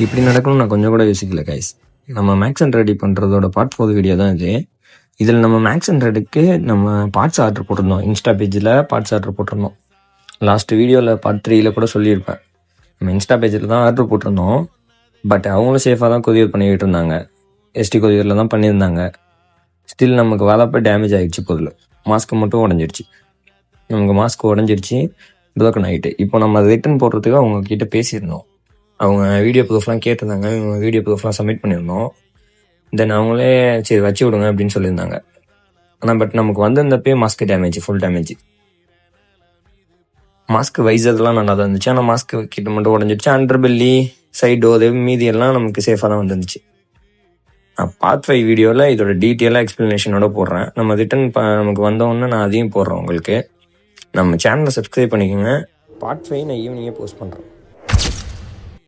இப்படி நடக்கணும்னு நான் கொஞ்சம் கூட யோசிக்கல கைஸ். நம்ம மேக்ஸ் அண்ட் ரெடி பண்ணுறதோட பார்ட் 4 வீடியோ தான் இது. இதில் நம்ம மேக்ஸ் அண்ட் ரெடிக்கு நம்ம பார்ட்ஸ் ஆர்டர் போட்டிருந்தோம். இன்ஸ்டா பேஜில் பார்ட்ஸ் ஆர்டர் போட்டிருந்தோம். லாஸ்ட் வீடியோவில் பார்ட் 3ல் கூட சொல்லியிருப்பேன். நம்ம இன்ஸ்டா பேஜில் தான் ஆர்டர் போட்டிருந்தோம். பட் அவங்களும் சேஃபாக தான் கொரியர் பண்ணிக்கிட்டு இருந்தாங்க. எஸ்டி கொரியரில் தான் பண்ணியிருந்தாங்க. ஸ்டில் நமக்கு வரப்போ டேமேஜ் ஆகிடுச்சு. பொருள் மாஸ்க்கு மட்டும் உடஞ்சிடுச்சு. நமக்கு மாஸ்க் உடஞ்சிடுச்சு, ப்ரோக்கன் ஆகிட்டு. இப்போ நம்ம ரிட்டன் போடுறதுக்கு அவங்கக்கிட்ட பேசியிருந்தோம். அவங்க வீடியோ ப்ரூஃப்லாம் கேட்டிருந்தாங்க. வீடியோ ப்ரூஃப்லாம் சப்மிட் பண்ணியிருந்தோம். தென் அவங்களே சரி வச்சு விடுங்க அப்படின்னு சொல்லியிருந்தாங்க. ஆனால் பட் நமக்கு வந்திருந்தப்பே mask damage, full damage. Mask வைசர்லாம் நல்லா தான் இருந்துச்சு. ஆனால் மாஸ்க் கிட்ட மட்டும் உடஞ்சிடுச்சு. அண்டர் பெல்லி, சைட் டோரு, மீதி எல்லாம் நமக்கு சேஃபாக தான் வந்துருந்துச்சு. நான் பார்ட் 5 வீடியோவில் இதோட டீட்டெயிலாக எக்ஸ்ப்ளனேஷனோட போடுறேன். நம்ம ரிட்டன் நமக்கு வந்தோடனே நான் அதையும் போடுறேன் உங்களுக்கு. நம்ம சேனலை சப்ஸ்கிரைப் பண்ணிக்கோங்க. பார்ட் 5 நான் ஈவினிங்கே போஸ்ட் பண்ணுறேன்.